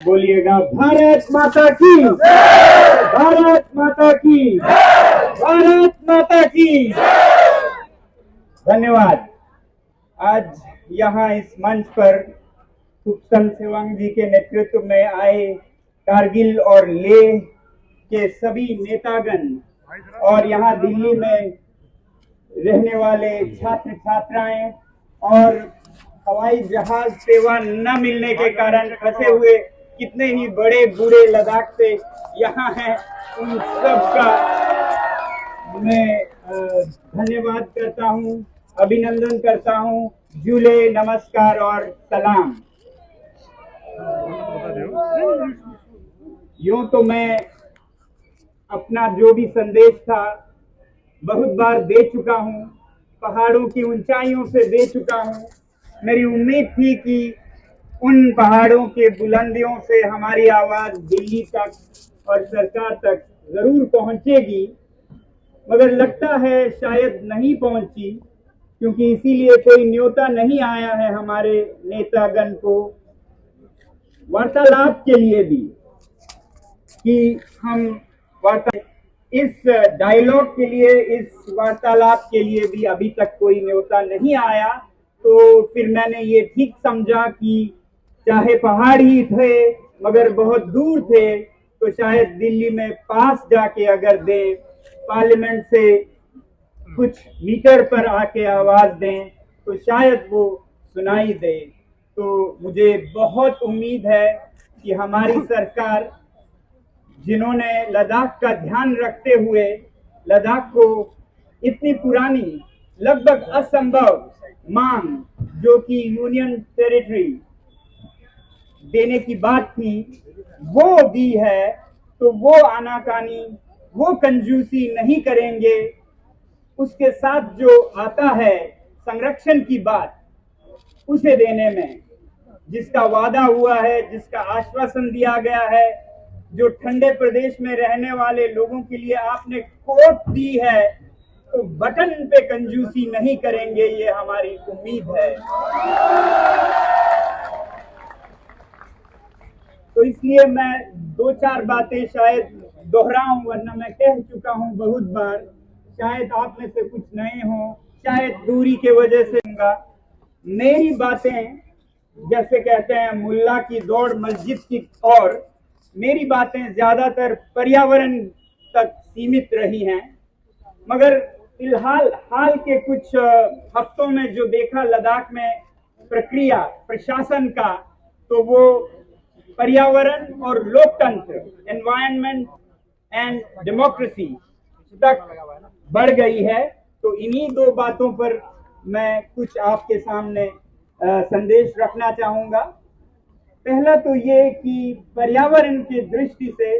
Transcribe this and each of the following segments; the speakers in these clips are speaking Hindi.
बोलिएगा भारत माता की, भारत माता की, भारत माता की। धन्यवाद। आज यहाँ इस मंच पर सुखचंद सेवांग जी के नेतृत्व में आए कारगिल और लेह के सभी नेतागण और यहाँ दिल्ली में रहने वाले छात्र छात्राएं और हवाई जहाज सेवा न मिलने के कारण फंसे हुए कितने ही बड़े बूढ़े लद्दाख से यहाँ हैं, उन सब का मैं धन्यवाद करता हूँ, अभिनंदन करता हूँ। झूले, नमस्कार और सलाम। यूं तो मैं अपना जो भी संदेश था बहुत बार दे चुका हूं, पहाड़ों की ऊंचाइयों से दे चुका हूं। मेरी उम्मीद थी कि उन पहाड़ों के बुलंदियों से हमारी आवाज दिल्ली तक और सरकार तक जरूर पहुंचेगी, मगर लगता है शायद नहीं पहुंची, क्योंकि इसीलिए कोई न्योता नहीं आया है हमारे नेतागण को वार्तालाप के लिए भी कि हम इस डायलॉग के लिए, इस वार्तालाप के लिए भी अभी तक कोई न्योता नहीं आया। तो फिर मैंने ये ठीक समझा कि चाहे पहाड़ ही थे मगर बहुत दूर थे, तो शायद दिल्ली में पास जाके अगर दें, पार्लियामेंट से कुछ मीटर पर आके आवाज दें तो शायद वो सुनाई दे। तो मुझे बहुत उम्मीद है कि हमारी सरकार, जिन्होंने लद्दाख का ध्यान रखते हुए लद्दाख को इतनी पुरानी लगभग असंभव मांग जो कि यूनियन टेरिटरी देने की बात थी वो दी है, तो वो आनाकानी, वो कंजूसी नहीं करेंगे। उसके साथ जो आता है संरक्षण की बात, उसे देने में जिसका वादा हुआ है, जिसका आश्वासन दिया गया है, जो ठंडे प्रदेश में रहने वाले लोगों के लिए आपने कोट दी है, तो बटन पे कंजूसी नहीं करेंगे, ये हमारी उम्मीद है। तो इसलिए मैं दो चार बातें शायद दोहराऊं, वरना मैं कह चुका हूं बहुत बार। शायद आप में से कुछ नए हों, शायद दूरी के वजह से। मेरी बातें जैसे कहते हैं मुल्ला की दौड़ मस्जिद की ओर, मेरी बातें ज्यादातर पर्यावरण तक सीमित रही हैं, मगर फिलहाल हाल के कुछ हफ्तों में जो देखा लद्दाख में प्रक्रिया प्रशासन का, तो वो पर्यावरण और लोकतंत्र, एनवायरनमेंट एंड डेमोक्रेसी तक बढ़ गई है। तो इन्हीं दो बातों पर मैं कुछ आपके सामने संदेश रखना चाहूंगा। पहला तो ये कि पर्यावरण की दृष्टि से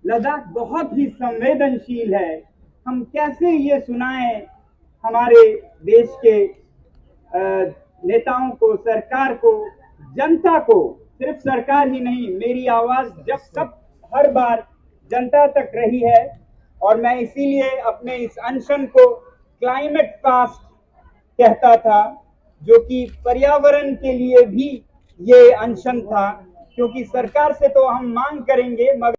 लद्दाख बहुत ही संवेदनशील है। हम कैसे ये सुनाएं हमारे देश के नेताओं को, सरकार को, जनता को। सिर्फ सरकार ही नहीं, मेरी आवाज जब तक हर बार जनता तक रही है, और मैं इसीलिए अपने इस अनशन को क्लाइमेट फास्ट कहता था, जो कि पर्यावरण के लिए भी ये अनशन था, क्योंकि सरकार से तो हम मांग करेंगे मगर